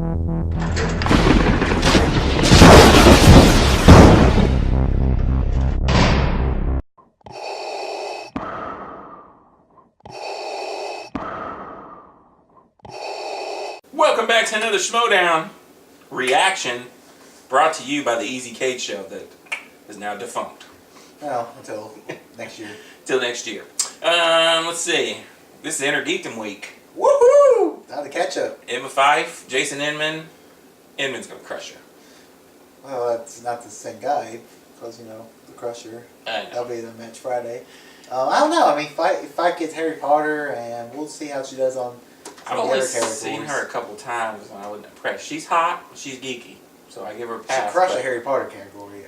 Welcome back to another Schmoedown reaction brought to you by the Easy Cage Show that is now defunct. Well, until next year. Till next year. Let's see. This is Innergeekdom week. Woohoo! Now the catch-up. Emma Fyffe, Jason Inman. Inman's gonna crush her. Well, that's not the same guy, because, you know, the Crusher. I know. That'll be the match Friday. I don't know. I mean, Fyffe gets Harry Potter, and we'll see how she does on I've only seen her a couple times, and I wasn't impressed. She's hot, she's geeky, so I give her a pass. She crushed the Harry Potter category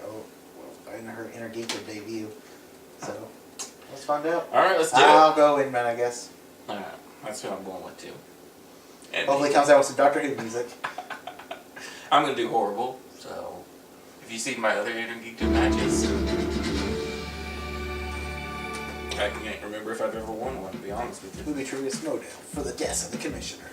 in her Innergeekdom debut. So, let's find out. Alright, let's do it. I'll go Inman, I guess. Alright, that's what I'm going with, too. And Hopefully it comes out with some Doctor Who music. I'm going to do horrible, so if you see my other Innergeekdom matches, I can't remember if I've ever won one, to be honest with you. Movie Trivia Schmoedown for the death of the Commissioner.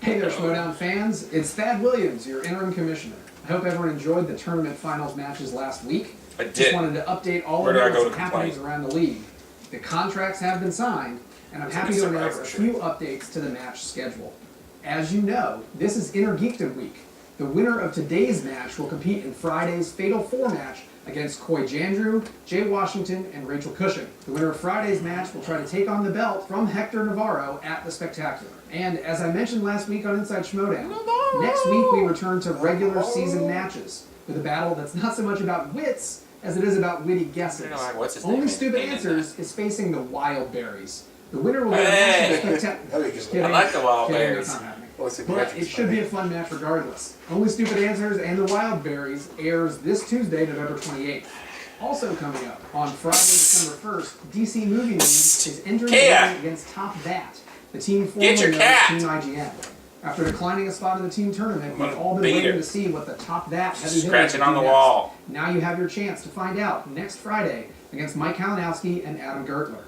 Hey there, Schmoedown fans. It's Thad Williams, your interim commissioner. I hope everyone enjoyed the tournament finals matches last week. I did. Just wanted to update all of the happenings around the league. The contracts have been signed, and I'm happy to announce a few updates to the match schedule. As you know, this is Innergeekdom week. The winner of today's match will compete in Friday's Fatal 4 match against Coy Jandrew, Jay Washington, and Rachel Cushing. The winner of Friday's match will try to take on the belt from Hector Navarro at the Spectacular. And as I mentioned last week on Inside Schmoedown, next week we return to regular season matches with a battle that's not so much about wits as it is about witty guesses. Only Stupid Answers is facing the Wildberries. The winner will get a match in the Spectacular. I like the Wildberries. But it should be a fun match regardless. Only Stupid Answers and the Wildberries airs this Tuesday, November 28th. Also coming up, on Friday, December 1st, DC Movie News is entering the game against Top That, the team formerly known as Team IGN. After declining a spot in the team tournament, we've all been waiting to see what the Top That heavy hitters on the wall. Now you have your chance to find out next Friday against Mike Kalinowski and Adam Gertler.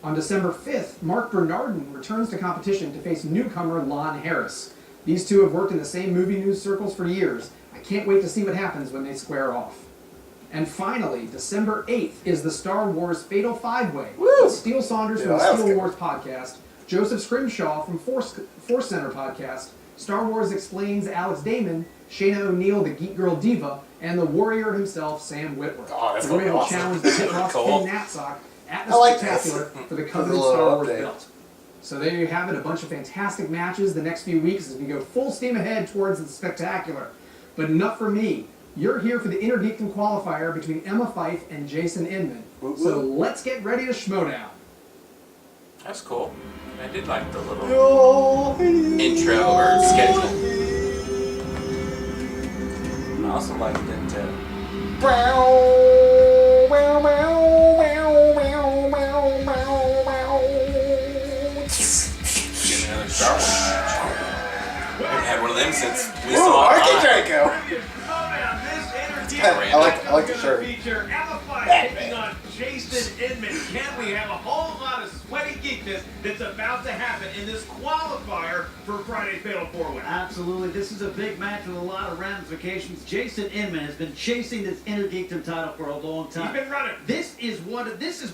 On December 5th, Mark Bernardin returns to competition to face newcomer Lon Harris. These two have worked in the same movie news circles for years. I can't wait to see what happens when they square off. And finally, December 8th is the Star Wars Fatal 5-Way. Steele Saunders from the Steel Wars podcast, Joseph Scrimshaw from Force Center podcast, Star Wars Explains Alex Damon, Shayna O'Neill, the Geek Girl Diva, and the warrior himself, Sam Whitworth. The winner will challenge the Hit Rock King Natsock at the Spectacular for the coveted Star Wars belt. So there you have it, a bunch of fantastic matches the next few weeks as we go full steam ahead towards the Spectacular. But enough for me. You're here for the Innergeekdom qualifier between Emma Fyffe and Jason Inman. So let's get ready to Schmoedown. That's cool. I did like the little intro or schedule. I also liked it. Star Wars match. We haven't had one of them since we saw Draco. I like the shirt. Feature Emma Fyffe taking on Jason Inman. Can we have a whole lot of sweaty geekness that's about to happen in this qualifier for Friday's Fatal 4-Way? Absolutely. This is a big match with a lot of ramifications. Jason Inman has been chasing this Innergeekdom title for a long time. He's been running. This is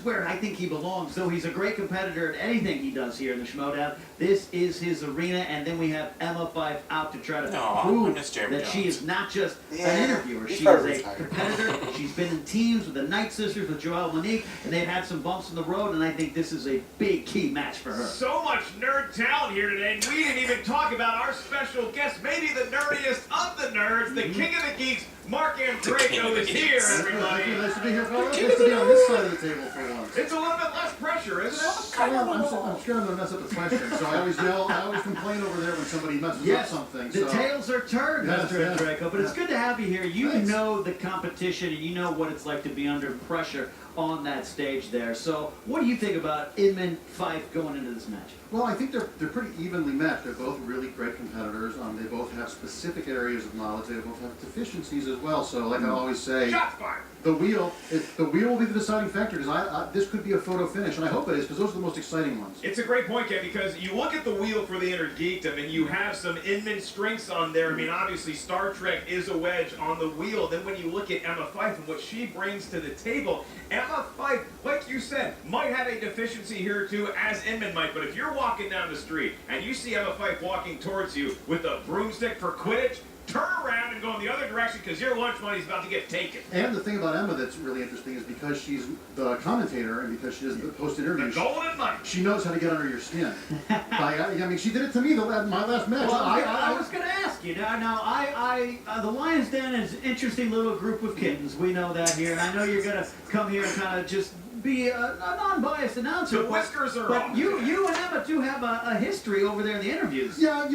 where I think he belongs. Though he's a great competitor at anything he does here in the Schmoedown, this is his arena, and then we have Emma Fyffe out to try to prove that she is not just an interviewer. She is a competitor. She's been in teams with the Night Sisters, with Joelle Monique, and they've had some bumps in the road, and I think this is a big key match for her. So much nerd talent here today, and we didn't even talk about our special guest, maybe the nerdiest of the nerds, the king of the geeks, Mark Draco is here, everybody. Nice to be here, fellas. Nice to be on this side of the table for once. It's a little bit less pressure, isn't it? I'm scared I'm going to mess up the question, so I always yell, I always complain over there when somebody messes up something. The tails are turned, Mr. Draco, but it's good to have you here. You Thanks. know the competition, and you know what it's like to be under pressure. on that stage there. So what do you think about Inman, Fyffe going into this match? Well, I think they're pretty evenly matched. They're both really great competitors. They both have specific areas of knowledge. They both have deficiencies as well. So, like I always say, Shots fired. the wheel will be the deciding factor, because this could be a photo finish, and I hope it is, because those are the most exciting ones. It's a great point, Ken, because you look at the wheel for the Innergeekdom, and you have some Inman strengths on there. I mean, obviously, Star Trek is a wedge on the wheel. Then when you look at Emma Fyffe and what she brings to the table, Emma Fyffe, like you said, might have a deficiency here too, as Inman might. But if you're walking down the street and you see Emma Fyffe walking towards you with a broomstick for Quidditch, turn around and go in the other direction, because your lunch money's about to get taken. And the thing about Emma that's really interesting is because she's the commentator and because she does the post-interview, The golden money. she knows how to get under your skin. I mean, she did it to me my last match. Well, I was going to ask you. Now, the Lion's Den is an interesting little group of kittens. We know that here. And I know you're going to come here and kind of just be a non-biased announcer. The whiskers are but off. you and Emma do have a history over there in the interviews. Yeah,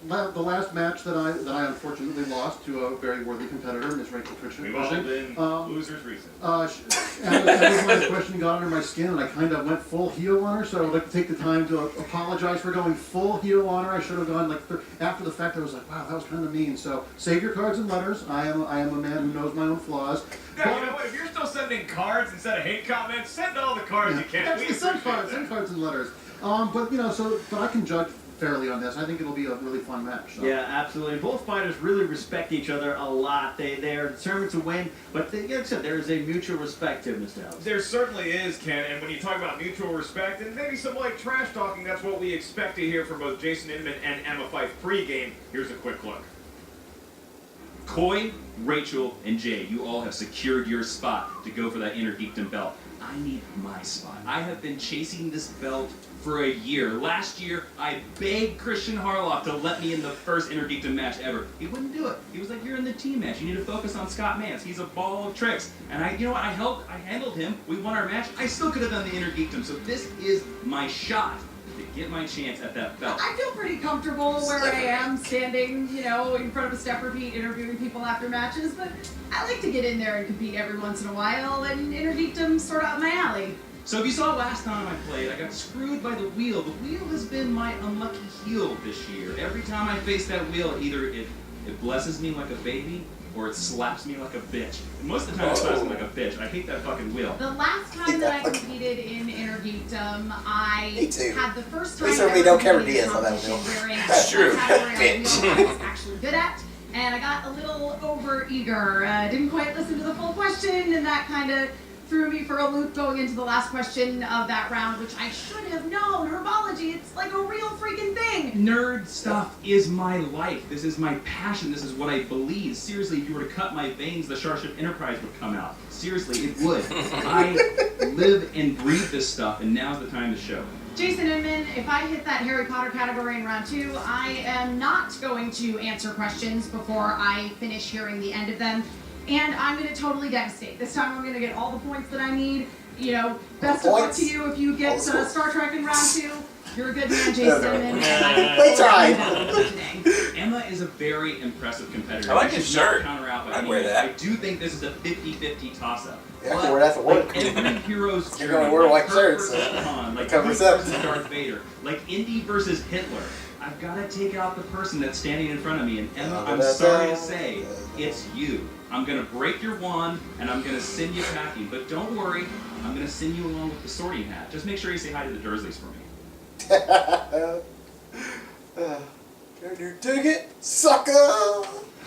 the last match that I unfortunately lost to a very worthy competitor, Miss Rachel Cushing. We've all been losers recently. Every line of questioning got under my skin, and I kind of went full heel on her. So I would like to take the time to apologize for going full heel on her. I should have gone after the fact. I was like, wow, that was kind of mean. So save your cards and letters. I am a man who knows my own flaws. Now, you know what? If you're still sending cards instead of hate comments, send all the cards you can. We Send appreciate cards that. and letters. But I can judge fairly on this. I think it'll be a really fun match. So. Yeah, absolutely. Both fighters really respect each other a lot. They are determined to win, but like I said, there is a mutual respect here, Mr. Ellis. There certainly is, Ken, and when you talk about mutual respect and maybe some light trash talking, that's what we expect to hear from both Jason Inman and Emma Fyffe pre-game. Here's a quick look. Coy, Rachel, and Jay, you all have secured your spot to go for that Innergeekdom belt. I need my spot. I have been chasing this belt for a year. Last year, I begged Christian Harloff to let me in the first Innergeekdom match ever. He wouldn't do it. He was like, you're in the team match. You need to focus on Scott Mance. He's a ball of tricks. And you know what? I handled him. We won our match. I still could have done the Innergeekdom. So this is my shot to get my chance at that belt. I feel pretty comfortable where I am, standing, in front of a step repeat, interviewing people after matches, but I like to get in there and compete every once in a while, and Innergeekdom's sort of up my alley. So if you saw last time I played, I got screwed by the wheel. The wheel has been my unlucky heel this year. Every time I face that wheel, either it blesses me like a baby, or it slaps me like a bitch. And most of the time it slaps me like a bitch. I hate that fucking wheel. The last time that I competed in Innergeekdom, I Me too. had the first At least time everybody ever know Cameron competed in Diaz on that competition wearing That's true. a category on Bitch. wheel I was actually good at, and I got a little over-eager. Didn't quite listen to the full question, and that kind of threw me for a loop going into the last question of that round, which I should have known. Herbology, it's like a real freaking thing. Nerd stuff is my life. This is my passion. This is what I believe. Seriously, if you were to cut my veins, the Starship Enterprise would come out. Seriously, it would. I live and breathe this stuff, and now's the time to show. Jason Inman, if I hit that Harry Potter category in round 2, I am not going to answer questions before I finish hearing the end of them. And I'm going to totally devastate. This time I'm going to get all the points that I need. Best of luck to you if you get Star Trek in round 2. You're a good man, Jason Inman. Emma is a very impressive competitor. I like You his should not shirt. Counter out by I'd any wear means. that. I do think this is a 50-50 toss-up. Yeah, I can wear that for work. Like every hero's You're journey, gonna wear like white Kirk shirts, versus so Han, like it covers Luke up. versus Darth Vader, like Indy versus Hitler. I've got to take out the person that's standing in front of me, and Emma, I'm sorry to say, it's you. I'm going to break your wand, and I'm going to send you packing. But don't worry, I'm going to send you along with the sorting hat. Just make sure you say hi to the Dursleys for me. Get your ticket, sucker!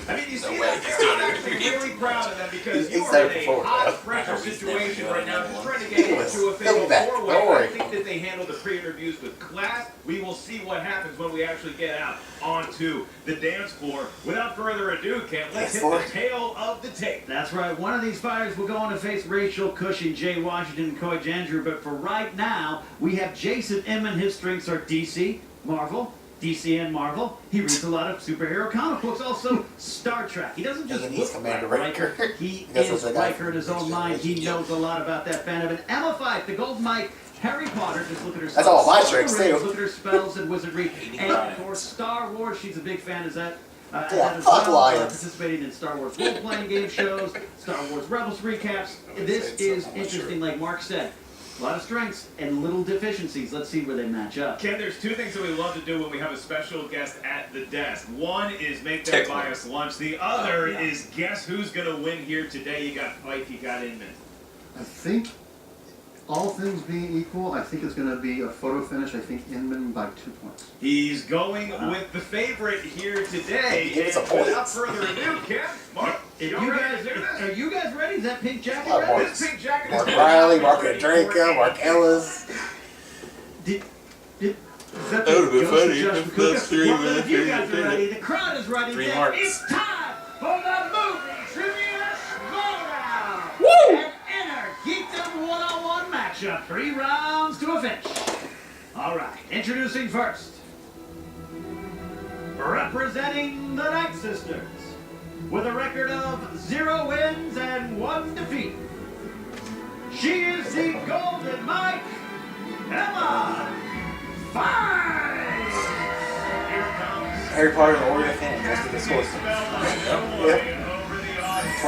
I mean, you see No way that he's there, doing I'm it. actually really proud of them because He's you are there in a before. hot pressure situation right now. Just trying to get into a fatal back. four-way. Don't worry. I think that they handled the pre-interviews with class. We will see what happens when we actually get out onto the dance floor. Without further ado, Ken, let's hit the tail of the tape. That's right. One of these fighters will go on to face Rachel Cushing, Jay Washington, and Coy Jandrew. But for right now, we have Jason Inman. His strengths are DC, Marvel, DC and Marvel. He reads a lot of superhero comic books, also Star Trek. He doesn't just Doesn't he, look Commander like Riker? Riker. He That's is what they got Riker in his own next mind. He generation. knows a lot about that fandom. And Emma Fyffe, the Gold Mike, Harry Potter, just look at her That's all my spells. tricks, Rings, too. Look at her spells and wizardry. And of 85. course, Star Wars, she's a big fan. Is that Yeah, fuck lions. Participating in Star Wars role-playing game shows, Star Wars Rebels recaps. This is interesting, like Mark said. A lot of strengths and little deficiencies. Let's see where they match up. Ken, there's two things that we love to do when we have a special guest at the desk. One is make them buy us lunch. The other is guess who's going to win here today. You got Fyffe, you got Inman. I think, all things being equal, I think it's going to be a photo finish. I think Inman by 2 points. He's going with the favorite here today. And without further ado, Ken, Mark, Are you guys ready? Is that pink jacket Oh, ready? this pink jacket Mark is Riley, Mark Andreyko, Mark Ellis. Is that That would've been ghost funny of Josh if those McCook? three Well, men if you here guys did are it. ready, the crowd is ready. 3 then marks. It's time for the movie trivia Schmoedown. Woo! An Innergeekdom one-on-one matchup. 3 rounds to a finish. All right, introducing first. Representing the Night Sisters, with a record of 0 wins and 1 defeat. She is the Golden Mike, Emma Fyffe. Here comes Harry Potter and the Order of the Phoenix. That's what the score.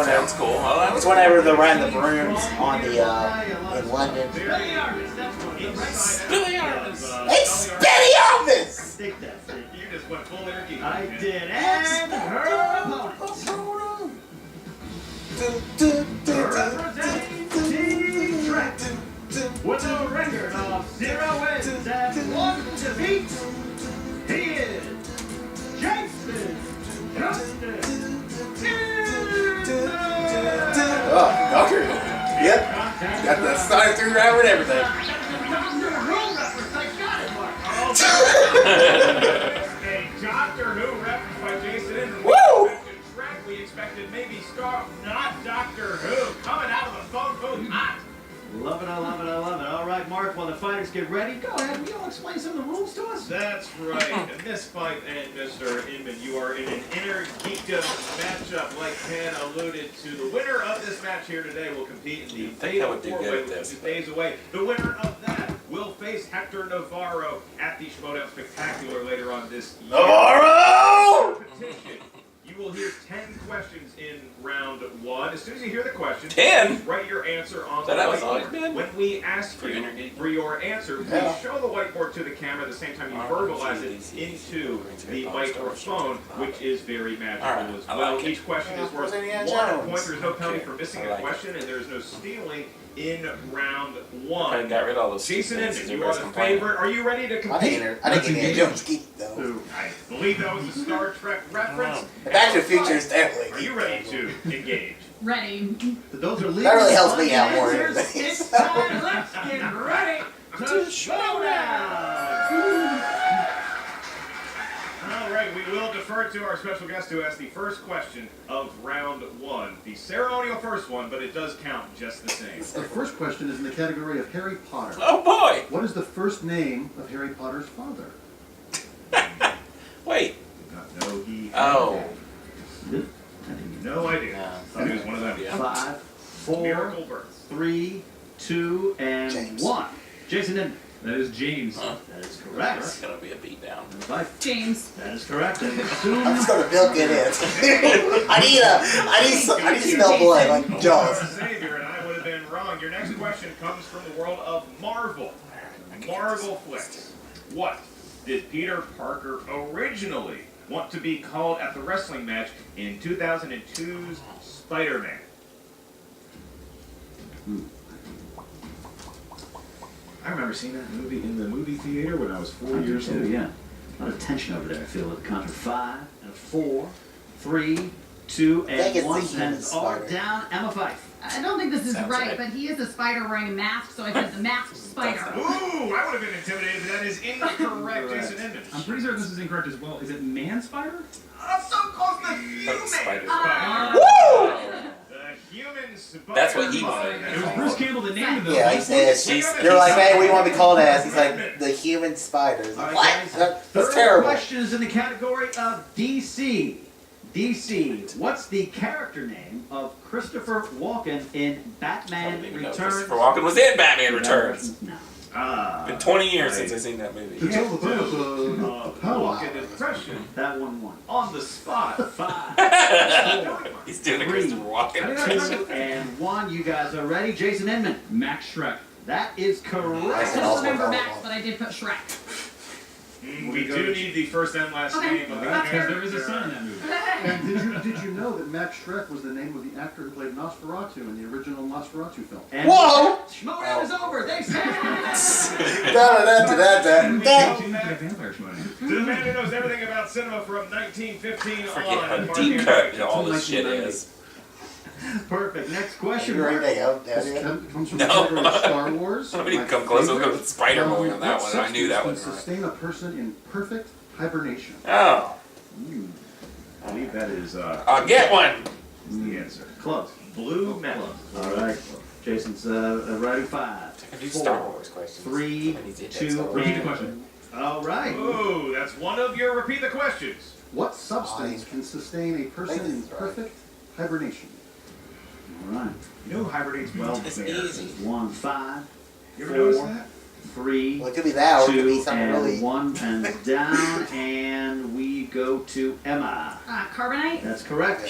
Sounds cool. Well, that It's was whenever they're riding the brooms on the in London. Billy Arvis, that's one. Billy Arvis. It's Betty Elvis! Take that. You just went full energy. I did, and her opponent. Representing Team Trek, with a record of 0 wins and 1 defeat, he is Jason Justin. Oh, Doctor. Yep. Got the side through driver and everything. Doctor Who reference, I got it, Mark. A Doctor Who reference by Jason Inman. Woo! We expected Trek, we expected maybe Star, not Doctor Who. Coming out of the phone booth hot. Love it, I love it, I love it. All right, Mark, while the fighters get ready, go ahead. Will you explain some of the rules to us? That's right. Miss Fyffe and Mr. Inman, you are in an Innergeekdom matchup. Like Ken alluded to, the winner of this match here today will compete in the You'd think I Fatal would do good 4-Way, at which this, is days away. The winner of that will face Hector Navarro at the Schmoedown Spectacular later on this year. Navarro! Competition. You will hear 10 questions in round 1. As soon as you hear the question, 10? write your answer on That the how it's whiteboard. always been? When we ask For you Innergeekdom? for your answer, please show the whiteboard to the camera at the same time you verbalize it into the mic or phone, which is very magical Alright, as I well. like it. Each question is worth Indiana 1 Jones. point. There's no penalty for missing I a like it. question, and there's no stealing in round I 1. got rid of all those Jason things Inman, that you are the complaining. favorite. Are you ready to I compete? think Indiana Jones geek though. I believe that was a Star Trek reference. Back to the Future is definitely Are you ready to engage? Ready. Those are That really helps me out more than answers. anything. It's time. Let's get ready to Schmoedown. All right, we will defer to our special guest who asked the first question of round 1. The ceremonial first one, but it does count just the same. The first question is in the category of Harry Potter. Oh boy! What is the first name of Harry Potter's father? Wait. Did not know he Oh. no idea. No. He was one of them. Yeah. 5, 4, Miracle births. 3, 2, and James. 1. Jason Inman. That is James. Huh. That is That's correct. gonna be a beatdown. James. That is correct. And soon, I'm just gonna milk it in. I need to smell blood like Our Jaws. Savior, and I would have been wrong. Your next question comes from the world of Marvel. Marvel flicks. What did Peter Parker originally want to be called at the wrestling match in 2002's Spider-Man? I remember seeing that movie in the movie theater when I was 4 years old. yeah. A lot of tension over there, I feel, with the count of 5 and 4, 3, 2, I think and it's 1. the human Pens are spider. down. Emma Fyffe. I don't think this is Sounds right, right. but he is a spider wearing a mask, so I said the masked spider. That's Ooh, I would have been intimidated, but that is incorrect, Jason Inman. I'm pretty certain this is incorrect as well. Is it man spider? So close to human spider. spider. The human spider. That's what he wanted. It was Bruce Campbell that named it. Yeah, he said, they're like, hey, what do you want to be called as? He's like, the human spiders. All right, What? guys. That's Third terrible. question is in the category of DC. DC, what's the character name of Christopher Walken in I Batman didn't even know Returns? Christopher Walken was in Batman Returns. No. Been 20 years since I've seen that movie. To tell the truth, a power. Walk in impression. That one won. On the spot. 5, He's doing a Christopher Walken. 2, and 1. You guys are ready. Jason Inman. Max Shrek. That is I correct. don't remember Max, but I did put Shrek. We do need the first and last Okay. name of the That's Because fair. there is a son in that movie. And did you know that Max Shrek was the name of the actor who played Nosferatu in the original Nosferatu film? And Whoa! Schmoedown is over. Thanks. Vampire Schmoedown. To the man who knows everything about cinema from 1915 Forget on. how Mark deep Henry. cut all this shit is. Perfect. Next question. You ready to go? This comes from No. the category of Star Wars. Somebody My come close. We'll go favorite. with Spider-Boy on that What one. I knew that substance one. can sustain a person in perfect hibernation. Oh, I believe that is I'll get one. the answer. Close. Blue metal. All right. Jason's ready. 5, I do 4, Star Wars questions. 3, I need to hit 2, Star Wars. Repeat the question. All right. Ooh, that's one of your repeat the questions. What substance can sustain a person in perfect hibernation? All right. You know who hibernates well? It's Bears. easy. 1, 5, You ever notice 4, that? 3, Well, it could be that, or it could be 2, something and really. 1 pens down, and we go to Emma. Carbonite? That's correct.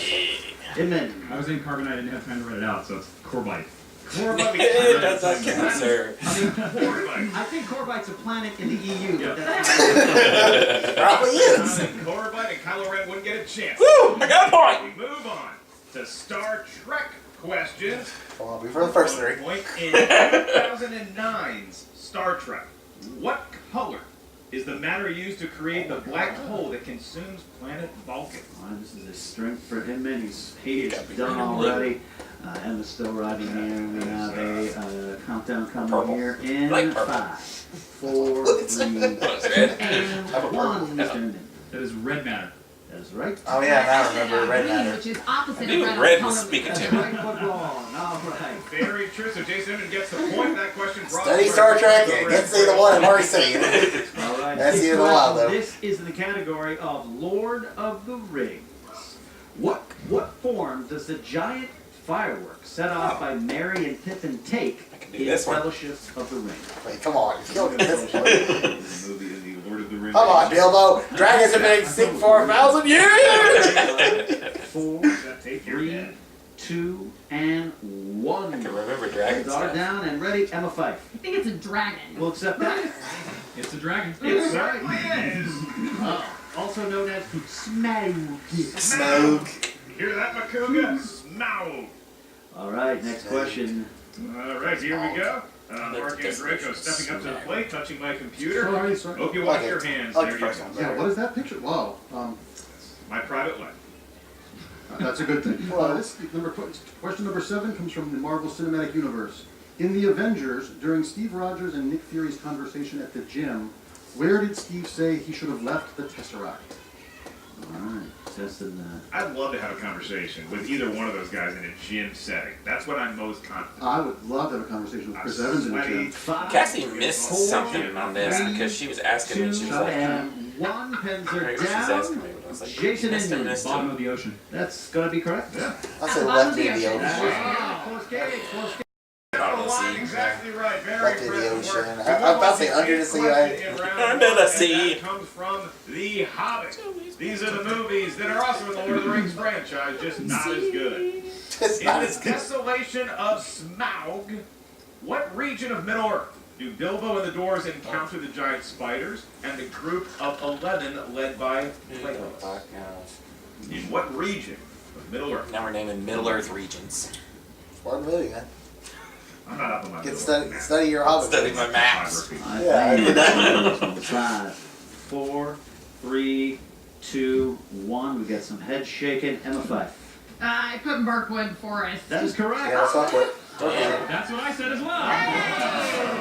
Inman. I was in Carbonite, I didn't have time to write it out, so it's Corbite. Corbite. That's not count, sir. Corbite. I think Corbite's a planet in the EU. Yeah. But that's Probably is. Corbite and Kylo Ren wouldn't get a chance. Woo! I got a point. We move on to Star Trek questions. Well, I'll be for the first 3. Point in 2009's Star Trek. What color is the matter used to create the black hole that consumes planet Vulcan? This is a strength for Inman. He's done already. Emma's still riding here. We have a countdown coming Purple. here in Like purple. 5, 4, 3, and 1. Mr. Inman. That is red matter. That is right. Oh yeah, now I remember Red Green, Matter. which is opposite I of knew red. red on was color. speaking That's to me. right foot wrong. All right. Very true. So Jason Inman gets the point. That question brought Study to Star our Trek over and at get to see the one I've already seen. All right. That's Next the end of the wild, question. though. This is in the category of Lord of the Rings. What form does the giant firework set off by Merry and Pippin take I can do in this one. Fellowship of the Ring? Wait, come on, you're killing me this one. The movie is the Lord of the Rings. Come on, Bilbo. Dragons have been extinct for 1,000 years. 4, That take your 3, head. 2, and 1. I can remember dragons. Are down and ready. Emma Fyffe. I think it's a dragon. We'll accept that. It's a dragon. It certainly is. Also known as Smaug. Smoke. Hear that, Makuga? Smaug. All right, next question. All right, here we go. Mark and Draco stepping up to the plate, touching my computer. Sorry. Hope you wash Okay. your hands. Like There the you first go. one. Yeah, what is that picture? Wow, My private life. that's a good thing. Question number 7 comes from the Marvel Cinematic Universe. In the Avengers, during Steve Rogers and Nick Fury's conversation at the gym, where did Steve say he should have left the Tesseract? All right, testing that. I'd love to have a conversation with either one of those guys in a gym setting. That's what I'm most confident. I would love to have a conversation with Chris Evans in the gym. 5, Cassie missed something on this because she was asking me. She was like, and 1. Pens I are forget what she was asking me. down. But I was like, Jason missed Inman. missed Bottom of the ocean. That's going to be correct. Yeah. I said Bottom left of the in the ocean. ocean. Close game, close game. Bottom of the Line sea. exactly right. Very Left in the impressive work. ocean. We I'm move about to on say the under the eighth sea, question right? in round Under one, the and sea. that comes from The Hobbit. These are the movies that are also in the Lord of the Rings franchise, just not as good. It's In not the as good. desolation of Smaug, what region of Middle-earth do Bilbo and the dwarves encounter the giant spiders and the group of 11 led by Legolas? Fuck, no. In what region of Middle-earth? Now we're naming Middle Earth regions. One movie, man. I'm not up on my Get Middle-earth. study your Hobbit. Study my maps. Yeah, I did that. 5, 4, 3, 2, 1. We got some head shaking. Emma Fyffe. I put Mirkwood Forest. That is correct. Yeah, that's not what. That's what I said as well.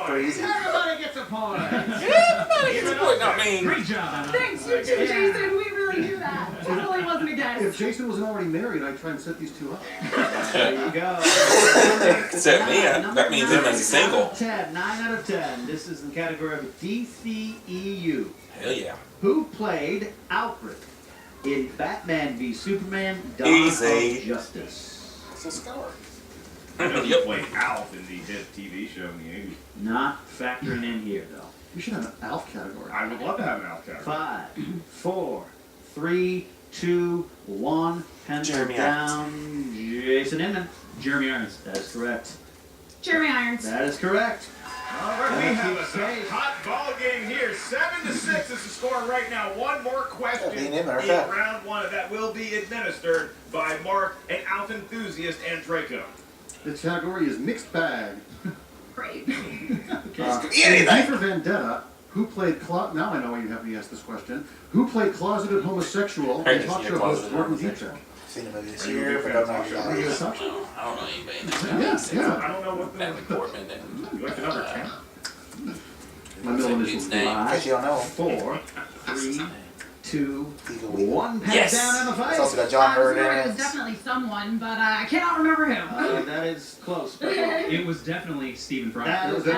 Pretty easy. Everybody gets a point. Everybody gets a point, not me. Great job. Thanks, you too, Jason. We really do that. Totally wasn't a If guess. Jason wasn't already married, I'd try and set these two up. There you go. Except me, that means him as a single. 9 out of 10. This is in the category of DCEU. Hell yeah. Who played Alfred in Batman v Superman: Dawn Easy. of Justice? So Scar. I know he played Alf in the hit TV show in the 80s. Not factoring in here, though. We should have an ALF category. I would love to have an Alf category. 5, 4, 3, 2, 1. Pens are Jeremy down. Jason Inman. Jeremy Irons. That is correct. Jeremy Irons. That is correct. All right, we have a hot ball game here. 7-6 is the score right now. One more question in round one, and that will be administered by Mark, an Alf enthusiast, and Draco. The category is mixed bag. Great. Fyffe Vendetta, who played now I know why you have me ask this question. Who played closeted homosexual and talk show host Gordon Dietrich? Seen the movie this year, but I don't know if I don't know anybody in that. Yeah. I don't know what Natalie Portman. You like the number 10? My middle initials. name. Because you don't know. 4, 3, 2, He's a weak 1. Pens Yes. down in the It's fight. also got John Hurt in It was it. definitely someone, but I cannot remember who. That is close. But It was definitely Stephen Fry. that is Yeah.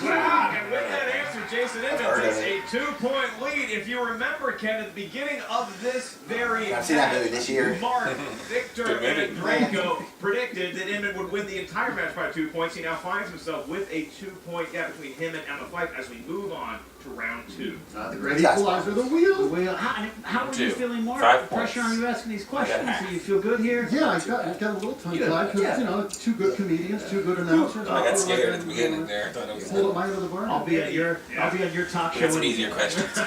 Wow, and with that answer, Jason Inman takes a 2-point lead. If you remember, Ken, at the beginning of this very I've seen that movie this year. Mark, Victor, Good movie. and Draco predicted that Inman would win the entire match by 2 points. He now finds himself with a 2-point gap between him and Emma Fyffe as we move on to round 2. The great equalizer, the wheel. Well, how are you 2. feeling, Mark? 5 Pressure points. on you asking these questions. half. Do you feel good here? Yeah, I got a little tongue-tied because, two good comedians, two good announcers. I got scared at the beginning there. I thought it was Hold up my end of the bar. I'll be at your talk We show. got some easier questions.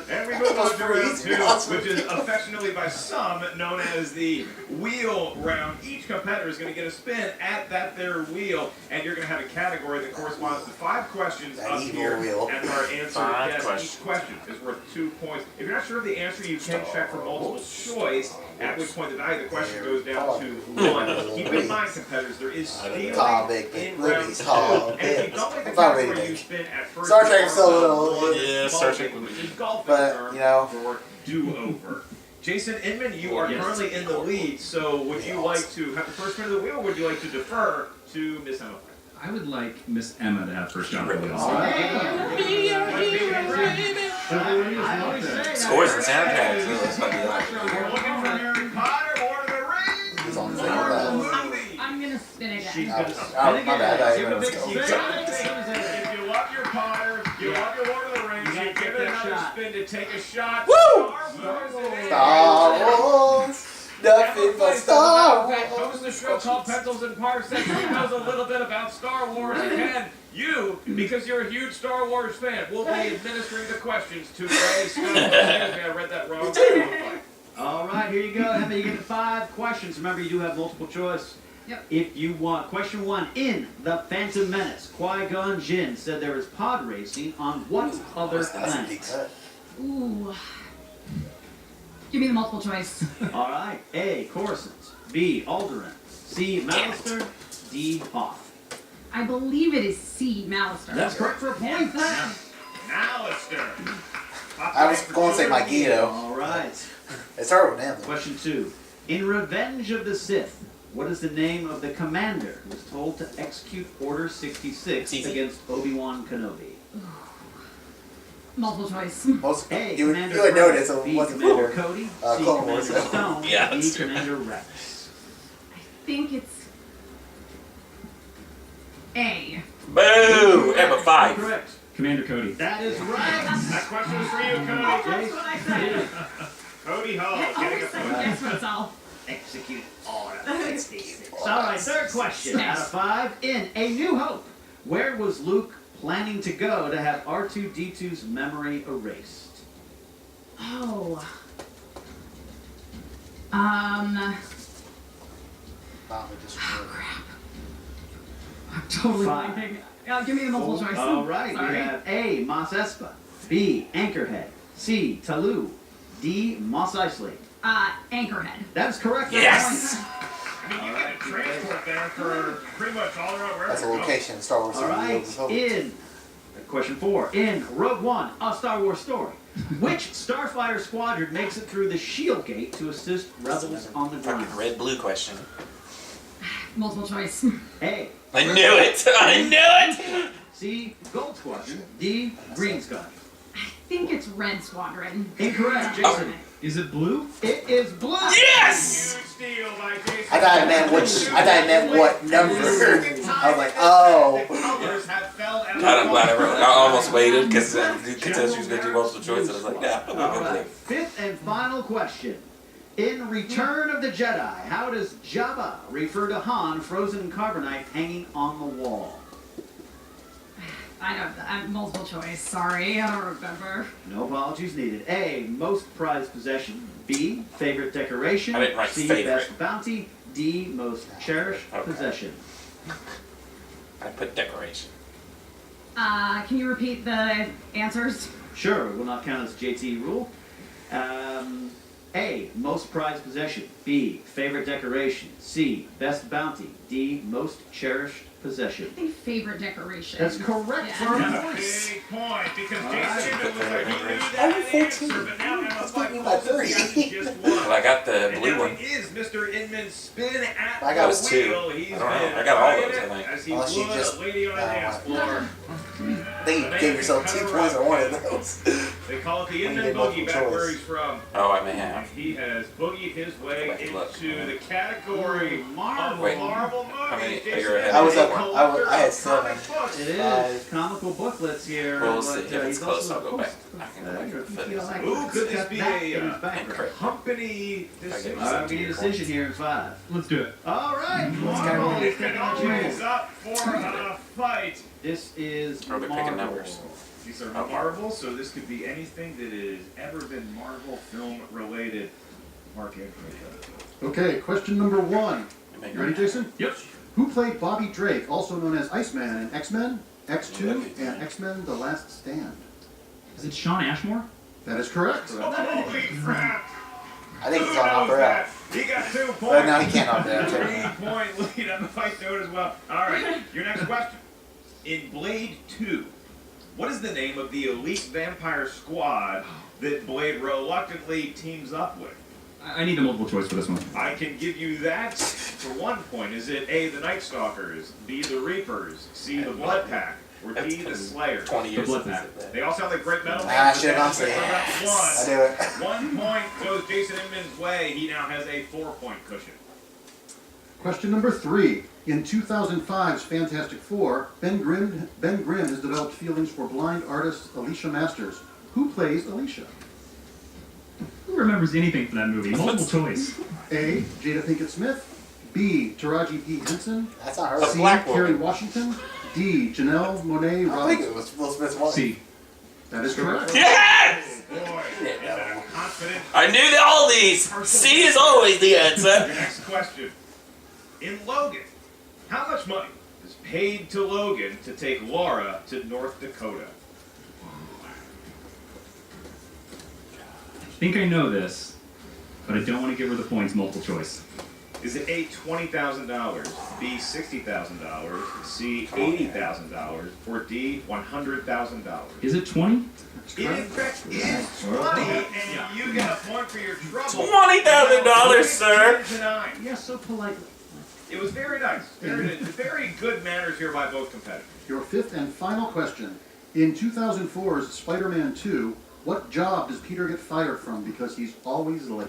And we move on to round 2, which is affectionately by some known as the wheel round. Each competitor is going to get a spin at that their wheel, and you're going to have a category that corresponds to 5 questions That up evil here. wheel. And our answer, 5 yes, questions. each question is worth 2 points. If you're not sure of the answer, you can check for multiple choice, at which point the value of the question goes down to 1. Keep in mind, competitors, there is stealing Tall, big, in movies, round 2. tall, And if big. you don't like the It's already category you big. spin at first, Star Trek is so you little. are Yeah, Star Trek would be- which is golfing But, term you know. for do-over. Jason Inman, you are Yes. currently in the lead, so would you like to have the first spin of the wheel, or would you like to defer to Miss Emma? I would like Miss Emma to have first shot on the wheel. Scores and sound packs. So that's not the We're looking for Harry Potter, Lord of the Rings, He's on the Marvel same movie. I'm gonna spin again. She's Oh, gonna oh, spin my again. bad. I Give didn't a big know You it was spin. gotta think, if you love your Potter, you love your Lord of the Rings, You you gotta give take it that another shot. spin to take a shot. Woo! Star Wars it is. Star Wars, nothing but Star That hosts Wars. a show called Pencils and Parsecs. Who knows a little bit about Star Wars? And you, because you're a huge Star Wars fan, will be administering the questions to Ray Scott. Excuse me, I read that wrong. All right, here you go. Emma, you get 5 questions. Remember, you do have multiple choice. Yep. If you want, question 1. In The Phantom Menace, Qui-Gon Jinn said there is pod racing on what other That's a big planet? cut. Ooh. Give me the multiple choice. All right. A. Coruscant. B. Alderaan. C. Mallister. D. Hoth. I believe it is C. Mallister. That's correct for a point. Alistair. I was going to say Magneto. All right. It started with him. Question 2. In Revenge of the Sith, what is the name of the commander who was told to execute Order 66 Easy. against Obi-Wan Kenobi? Multiple choice. Most, A. you would Commander know Rex. this. So B. it wasn't Commander Peter. Cody. C. Clone Wars. Commander Stone. Yeah, D. that's true. Commander Rex. I think it's A. Boo! Emma 5. Correct. Commander Cody. That is right. That question is for you, Oh, Cody. that's what I said. Cody Hall I getting a always second point. guess myself. Execute Order 66. All right, third question out of 5. In A New Hope, where was Luke planning to go to have R2-D2's memory erased? Oh. Mama just Crap. I'm totally 5. blanking. Give me the multiple choice. All right, Sorry. we have A. Mos Espa, B. Anchorhead, C. Taloo, D. Mos Eisley. Anchorhead. That's correct. Yes! I mean, you get a transport there for pretty much all around wherever That's a you go. location in Star Wars. All right, in question 4, in Rogue One, A Star Wars Story, which Starfighter squadron makes it through the Shield Gate to assist rebels on the Fucking ground? red-blue question. Multiple choice. A. I knew it! I knew it! C. Gold Squadron. D. Green Squadron. I think it's Red Squadron. Incorrect, Jason. Is it blue? It is blue. Yes! Huge steal by Jason. I thought it meant what number. I was like, oh. Colors have fell out. God, I'm glad I almost waited because you could tell she was going to do multiple choice. And I was like, nah, I'm All going to right, fifth and final question. In Return of the Jedi, how does Jabba refer to Han frozen in carbonite hanging on the wall? I don't. Multiple choice. Sorry, I don't remember. No apologies needed. A, most prized possession. B, favorite decoration. I didn't write C, favorite. best bounty. D, most cherished possession. I put decoration. Can you repeat the answers? Sure, will not count as JT rule. A, most prized possession. B, favorite decoration. C, best bounty. D, most cherished possession. I think favorite decoration. That's correct Yeah. for a Big voice. point, because All Jason right. was like, he knew that Only 14. answer, but now Emma That's Fyffe beating me by closes the 3. gap to just one. Well, I got the And blue now one. it is Mr. Inman's spin at I got the those two. wheel. He's I don't know. been I got all eyeing those, I it think. As he Unless you would just- a lady on a dance floor. I think you gave yourself 2 points on one of those. They call it the You Inman did Boogie multiple back where choice. he's from. Oh, I may have. He has boogied his way Look. into the category Marvel. Wait. of Marvel How many- movies. you're Jason ahead. is I was a up- collector I had of 7. comic books. It is Five. comical booklets here. We'll but, see. If it's he's close, also I'll go back. posted. I can go back to the If you feel fitness. like Ooh, could this step be back a, in his uh, background. Company decision. Be a decision here in 5. Let's do it. All right, Let's Marvel go. is taking on Always James. up for a fight. This is Or they're picking Marvel. numbers. These are Okay. Marvel, so this could be anything that has ever been Marvel film related. Mark it. Okay, question number 1. You may You ready, Jason? Yep. Who played Bobby Drake, also known as Iceman in X-Men, X2, and X-Men The Last Stand? Is it Sean Ashmore? That is correct. Holy crap! I think he's Who on knows opera out. that? He got 2 points. But no, he can't opt out. 3-point lead on the fight note as well. All right, your next question. In Blade 2, what is the name of the elite vampire squad that Blade reluctantly teams up with? I need a multiple choice for this one. I can give you that for 1 point. Is it A, the Night Stalkers, B, the Reapers, C, the Blood Pack, or D, the Slayer? 20 years The blood since pack. I said that. They all sound like great metal Ah, I bands. should've but gone for that's yes. I one. do it. 1 point goes Jason Inman's way. He now has a 4-point cushion. Question number 3. In 2005's Fantastic Four, Ben Grimm has developed feelings for blind artist Alicia Masters. Who plays Alicia? Who remembers anything from that movie? Multiple choice. A. Jada Pinkett Smith. B. Taraji P. Henson. That's not her. The C. black Kerry woman. Washington. D. Janelle Monáe I think Robinson. it was Will Smith's wife. C. That is correct. Yes! Oh boy, is that a confident? I knew all these. C is always the Your answer. next question. In Logan, how much money is paid to Logan to take Laura to North Dakota? I think I know this, but I don't want to give her the points multiple choice. Is it A, $20,000, B, $60,000, C, $80,000, or D, $100,000? Is it 20? It in fact is 20, and you get a point for your trouble. $20,000, sir. 10 to 9. You're so politely. It was very nice. Very good manners here by both competitors. Your 5th and final question. In 2004's Spider-Man 2, what job does Peter get fired from because he's always late?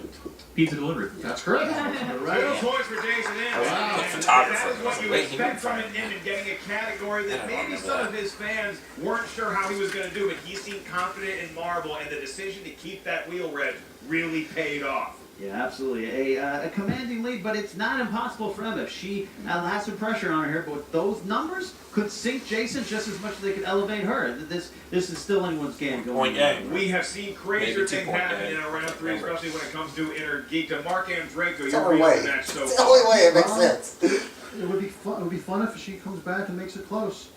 Pizza delivery. That's correct. Two points for Jason Inman. Wow. And Photographer. that is what you Wait, he expect didn't from fire an Inman, getting a category that I don't maybe remember some that. of his fans weren't sure how he was going to do, but he seemed confident in Marvel, and the decision to keep that wheel red really paid off. Yeah, absolutely. A commanding lead, but it's not impossible for Emma. She has some pressure on her here, but those numbers could sink Jason just as much as they could elevate her. This is still anyone's game going Point on. game. We have seen crazier Maybe things 2-point happen game. in round 3, Remember. especially when it comes to Innergeekdom. Mark and Draco, It's you're the only reading way. the match so It's the only way it makes Well, sense. It would be fun. It would be fun if she comes back and makes it close.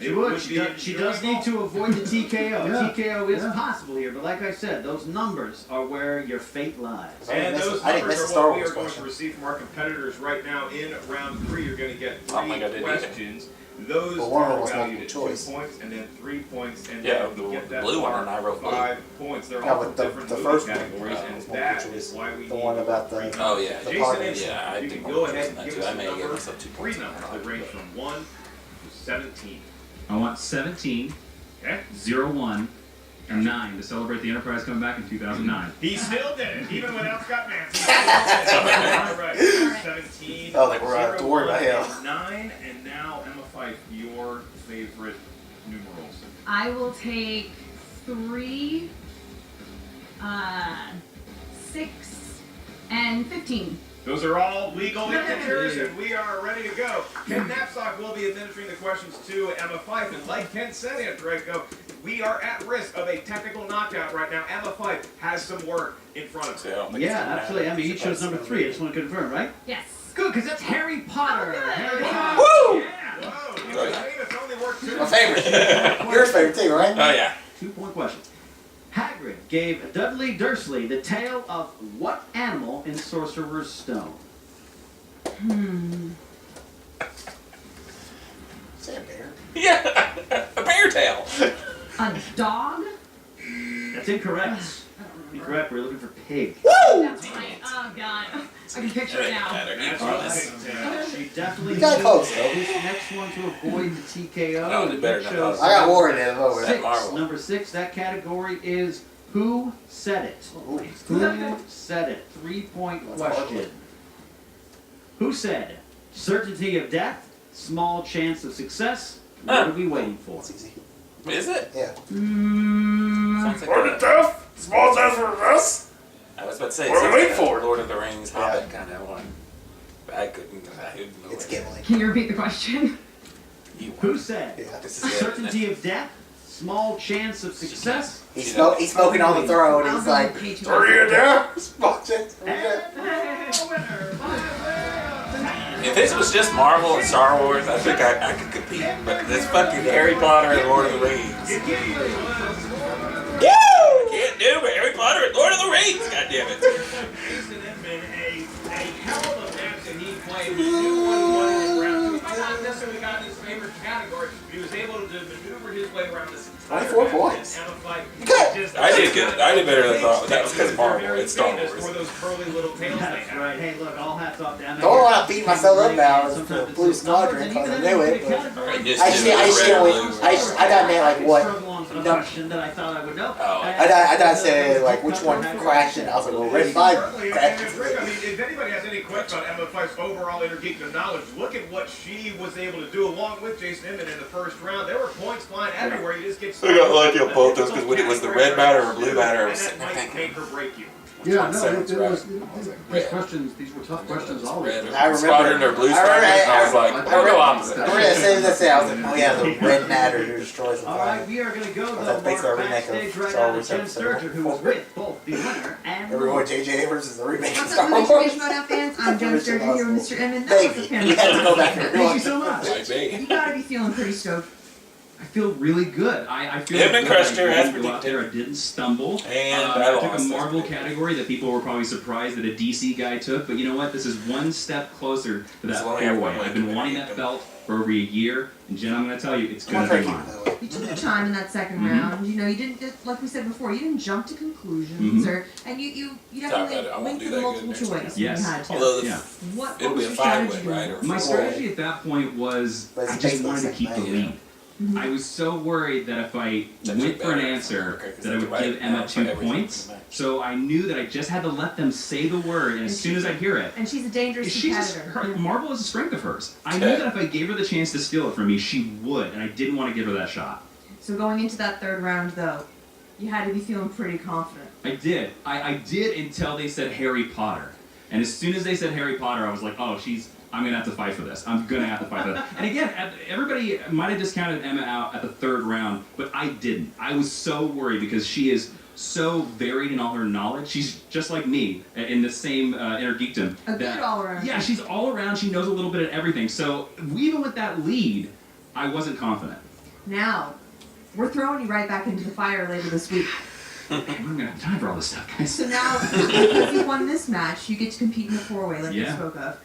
She would. She does need to avoid the TKO. Yeah. TKO is Yeah. possible here, but like I said, those numbers are where your fate lies. And those I didn't numbers miss the are Star what we Wars are going to question. receive from our competitors right now in round 3. You're going to get Oh 3 my God, I didn't questions. Those But one of them are was valued at 2 multiple choice. points, and then 3 points, and Yeah, then you the get that blue one, far, and I wrote blue. 5 points. They're Yeah, all but from the different movie first one categories, was and multiple that choice. is why we The need one about three the- Oh numbers. yeah. The Jason party. Inman, Yeah, I you think can I'm go choosing ahead and that give too. us I a may give number, myself 2 3 points. numbers that range from 1 to 17. I want 17, Okay? 01, and 9 to celebrate the Enterprise coming back in 2009. He still did it, even without Scott Manson. All right, 17. Oh, like we're gonna have to worry about him. 9, and now Emma Fyffe, your favorite numerals. I will take 3, 6, and 15. Those are all legal integers, and we are ready to go. Ken Knapsack will be administering the questions to Emma Fyffe, and like Ken said, Andrejko, we are at risk of a technical knockout right now. Emma Fyffe has some work in front of her. Yeah, absolutely. I mean, you chose number 3. I just want to confirm, right? Yes. Good, because that's Harry Potter. Oh, good. Harry Potter. Woo! Yeah. Whoa, you famous only worked 2. My favorite. Your favorite too, right? Oh yeah. 2-point question. Hagrid gave Dudley Dursley the tail of what animal in Sorcerer's Stone? Say a bear. Yeah, a bear tail. A dog? That's incorrect. Incorrect. We're looking for pig. Woo! That's right. Oh, God. I can picture it now. She definitely You got close, though. this next one to avoid the TKO. No, it better not. Chose I got Warren in over that 6. Marvel. Number 6. That category is who said it. Ooh. Who said it? 3-point question. Who said certainty of death, small chance of success? What are we waiting for? That's easy. Is it? Yeah. Sounds like a- death, small chance for us. I was about to say, What are we waiting for? Lord of the Rings, Hobbit Yeah. kind of one. But I couldn't know It's it. Gimli. Can you repeat the question? You Who said Yeah. This is it. certainty of death, small chance of success? He's smoking on the throne. I'll He's go like, with K2. "Are you there? Small chance for And death." the winner by If this was just Marvel and Star Wars, I think I could compete. But this fucking Harry Potter and Lord of the Rings. Can't do it. Harry Potter and Lord of the Rings. God damn it. Jason Inman, a hell of a match that he played. He did 1-1 in round 2. He might not necessarily got his favorite category, but he was able to maneuver his way around this entire 24 match. points. Emma Fyffe Good. just- I did good. I did better than I thought. That was because Marvel. Very It's Star famous Wars. for those curly little tails they That's have. right. Hey, look, all hats off to Emma. Don't want to beat myself up now as the Sometimes Blue it's numbers, Squadron and because I even knew in it. the But category, Just I do still, the I red still, or went, blue. I got mad like what? Struggle on some No. question that I thought I would know. Oh. I thought said like which one crashed and I was like, well, red 5 Certainly, crashed. and Rick, I mean, if anybody has any question about Emma Fyffe's overall Innergeekdom knowledge, look at what she was able to do along with Jason Inman in the first round. There were points flying everywhere. You just get I got lucky on both those because when it was the red matter or blue matter, I was and sitting that there might thinking, make or break you. Yeah, one no, sounds it right? was, these questions, these were tough questions always. Red or I remember- Squadron or blue I remember- Squadron. And I was like, I I'll go remember- opposite. I remember as soon as I said, I was like, oh yeah, the red matter who destroys the All right, planet. we are going to go, Well, though, that's basically Mark, a remake of backstage right Star now to Wars Jen episode Sturger, who was 4. with both the winner and Everyone, J.J. Abrams is the remake of What's Star up, Wars. Louis Schmoedown fans? I'm Jen Mission Sturgeon here with Impossible. Mr. Inman. That was Baby, a you had to go back and Thank you so much. Like me. You gotta be feeling pretty stoked. I feel really good. I feel Inman good. crushed her, I as didn't go out there. I predicted. didn't stumble. And I I took a lost. Marvel category that people were probably surprised that a DC guy took. But you know what? This is one step closer to that So only have one four-way. way I've to been wanting beat that them. belt for over a year. And Jen, I'm going to tell you, it's I'm going to be trying to mine. keep it that way. You took your time in that second Mhm. round. You know, you didn't just, like we said before, you didn't jump to conclusions Mhm. or and you Talk definitely about it. I won't went do through the that multiple good next choice time. when Yes. you had to. Although the Yeah. What it'll was be a your 5-way, strategy? right? Or My Four. strategy at that point was But it's I just basically wanted to the keep the same thing. lead. Mhm. I was so worried that if I That's went for an better. answer, Okay, 'cause that I that's would right give now Emma for 2 everything points. in the match. So I knew that I just had to let them say the word, and as And soon as I hear it, And she's a dangerous she's competitor. Marvel is a strength of hers. I knew Okay. that if I gave her the chance to steal it from me, she would, and I didn't want to give her that shot. So going into that third round, though, you had to be feeling pretty confident. I did. I did until they said Harry Potter. And as soon as they said Harry Potter, I was like, oh, I'm going to have to fight for this. I'm going to have to fight for that. And again, everybody might have discounted Emma out at the third round, but I didn't. I was so worried because she is so varied in all her knowledge. She's just like me in the same Innergeekdom. A good all-around. Yeah, she's all around. She knows a little bit of everything. So even with that lead, I wasn't confident. Now, we're throwing you right back into the fire later this week. I'm going to have time for all this stuff, guys. So now, because you won this match, you get to compete in the four-way, like you Yeah. spoke of.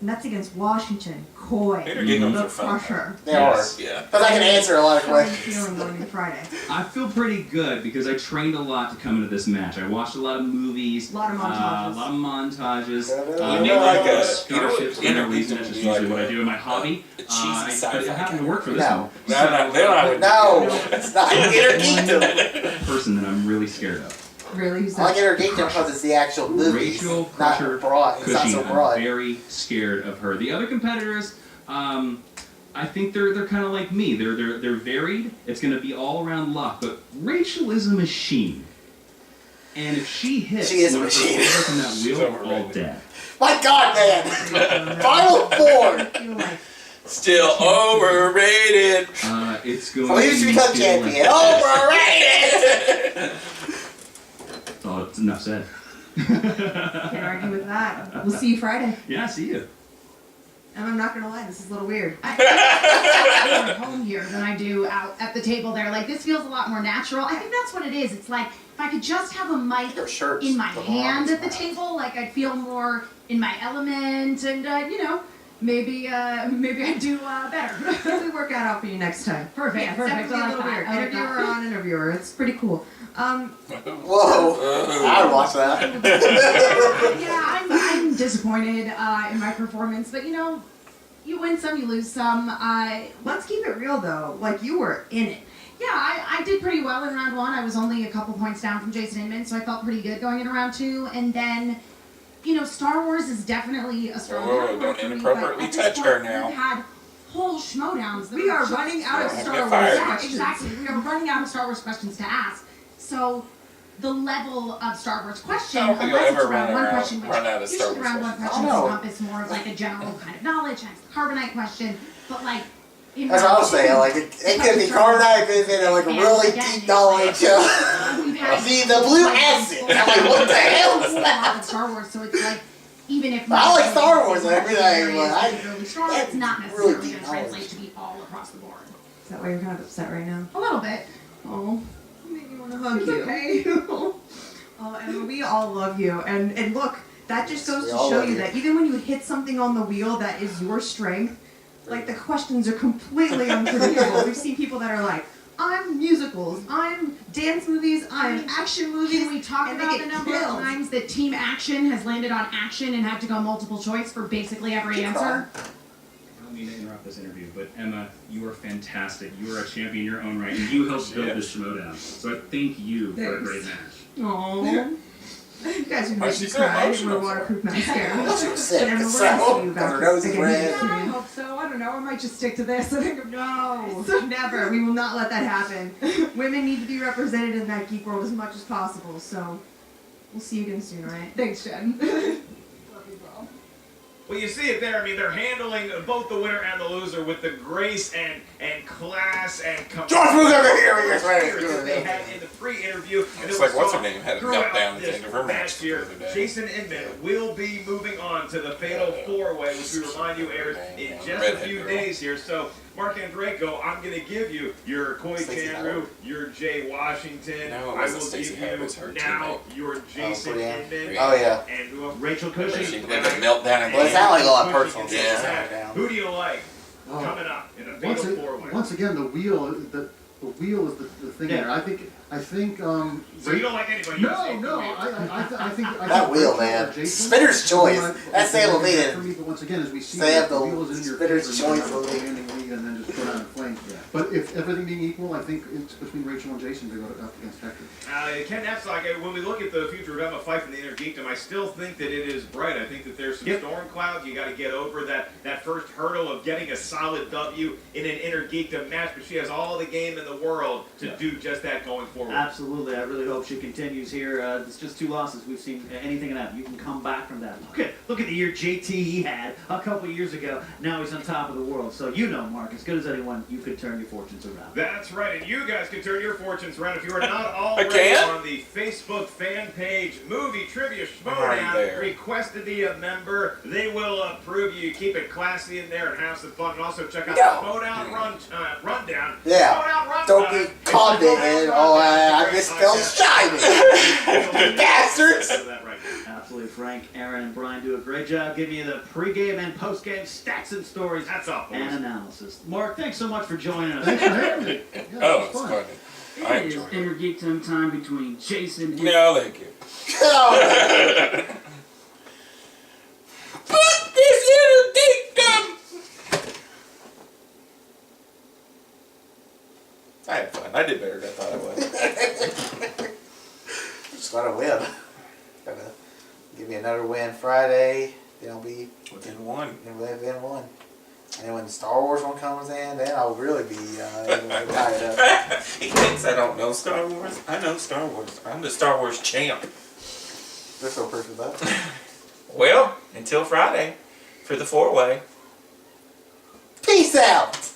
And that's against Washington. Coy. Innergeekdoms The are fun. crusher. They Yes. are. Yeah. Because I can answer a lot of How are you questions. feeling going into Friday? I feel pretty good because I trained a lot to come into this match. I watched a lot of movies. A lot of montages. A lot of montages. You need like a- Starships, you know, interweaves, and that's just be like usually what I do in my hobby. a cheesy sci-fi But it happened to guy. work for this No. one. No, they don't have it. No, it's not Innergeekdom. Person that I'm really scared of. Really? Who's I like that? Innergeekdom because it's the actual movies, Rachel not Crusher broad. It's not Cushing. so broad. I'm very scared of her. The other competitors, I think they're kind of like me. They're varied. It's going to be all around luck. But Rachel is a machine. And if she hits She is a one of her machine. players on that She's wheel, we're all overrated. dead. My God, man! Final four. I feel like Still overrated. It's going So he used to become feel like- champion. Overrated. Oh, it's enough said. can't argue with that. We'll see you Friday. Yeah, see you. And I'm not gonna lie, this is a little weird. I feel more at home here than I do out at the table there. Like, this feels a lot more natural. I think that's what it is. It's like, if I could just have a mic Their shirts. in my the hand arms, at the table, like, I'd feel more in my element, and, you know, maybe I'd do better. Hopefully work out for you next time. Perfect, Yeah, perfect. It's definitely a little weird. I like that. Interviewer on interviewer. It's pretty cool. Whoa. I would watch that. Yeah, I'm disappointed in my performance, but, you know, you win some, you lose some. Let's keep it real though. Like, you were in it. Yeah, I did pretty well in round one. I was only a couple points down from Jason Inman, so I felt pretty good going into round two. And then, you know, Star Wars is definitely a strong Whoa, category don't for me, inappropriately but at this touch her point, now. We've had whole Schmoedowns. that We are just- running out of Don't Star get Wars fired. Yeah, questions. exactly. We are running out of Star Wars questions to ask. So the level of Star Wars question, I don't think unless you'll it's ever round one run question, which out of Star usually Wars round one questions. questions Oh, no. encompass more of like a general kind of knowledge, and it's the Carbonite question, but like in That's what I was round saying. two, Like, it could be carbonite, it could be like a really deep knowledge. we've had See, the blue acid. I'm like, what the hell is that? of Star Wars, so it's like even if I like Star Wars and everything, but really strong, it's not that's necessarily really going deep to translate knowledge. to be all across the board. Is that why you're kind of upset right now? A little bit. Oh, I make me want to hug It's you. okay. Oh, and we all love you. And look, that just goes We to all show love you you. that even when you hit something on the wheel that is your strength, like the questions are completely unpredictable. We've seen people that are like, I'm musicals, I'm dance movies, I'm action movies. Can we talk and they about get the number of killed. times that Team Action has landed on action and had to go multiple choice for basically every Keep answer? going. I don't mean to interrupt this interview, but Emma, you are fantastic. You are a champion in your own right, and you helped build this Schmoedown. So I thank you for a Thanks. great match. Aww. You guys are Why making me she's so cry. I didn't emotional wear for? waterproof mascara. That's what sick. And Emma, It's we're gonna so- see you because back her nose is again red. next I year. hope so. I don't know. I might just stick to this. I think No, never. We will not let that happen. Women need to be represented in that geek world as much as possible. So we'll see you again soon, all right? Thanks, Jen. Love you, bro. Well, you see it there. I mean, they're handling both the winner and the loser with the grace and class and George Lucas over here, we just ready. that they had in the pre-interview. And It's it like, was what's saw her name had a throughout meltdown at the this end of her match the here. other day. Jason Inman will be moving on to the Fatal 4-Way, which we remind you airs in just a Redhead few girl. days here. So, Mark Andreyko, I'm going to give you your Coy Stacey Chandru, Howard. your Jay Washington. No, it I wasn't will Stacey give Howard, it you was her now teammate. your Jason Brienne. Inman. Oh, yeah. And who else? Rachel She Cushing. had a meltdown at Well, the it sounded like a lot of Cushing personal and things. Jason. Who do you like Oh. coming up in the Once, Fatal 4-Way? once again, the wheel is the thing Yeah. there. I think. So you don't like anybody else? No, I think That wheel, Rachel man. or Jason Spinner's choice. That's Sam Sam Levine. For me, but once again, as we see, They have the the wheel is in your Spinner's favor, choice you have a Levine. standing lead and then just go down in flames. But if everything being equal, I think it's between Rachel and Jason to go up against Hector. Ken Epstock, when we look at the future of Emma Fyffe and the Innergeekdom, I still think that it is bright. I think that there's some storm clouds. You got to get over that first hurdle of getting a solid W in an Innergeekdom match, but she has all the game in the world to do just that going forward. Absolutely. I really hope she continues here. It's just 2 losses. We've seen anything can happen. You can come back from that. Look at the year JT he had a couple years ago. Now he's on top of the world. So you know, Mark, as good as anyone, you could turn your fortunes around. That's right, and you guys can turn your fortunes around if you are not I already can? on the Facebook fan page, Movie Trivia I'm already Schmoedown. there. Request to be a member. They will approve you. Keep it classy in there and have some fun. And also check out Yeah. the Schmoedown Rundown. Yeah. Schmoedown Rundown. Don't be It's condit Schmoedown and Rundown. I misspelled shiny. Bastards. That right now. Absolutely. Frank, Aaron, and Brian do a great job giving you the pregame and postgame stats and stories and analysis. Mark, thanks so much for joining us. Thanks for having me. Yeah, Oh, it it's was fun. funny. I It is enjoyed it. Innergeekdom time between Jason and... No, thank you. Oh, Fuck this Innergeekdom! I had fun. I did better than I thought I would. just gotta win. Gotta give me another win Friday. Then I'll be Within one. within one. And then when the Star Wars one comes in, then I'll really be tied up. He thinks I don't know Star Wars. I know Star Wars. I'm the Star Wars champ. They're so perfect with that. Well, until Friday for the 4-way. Peace out.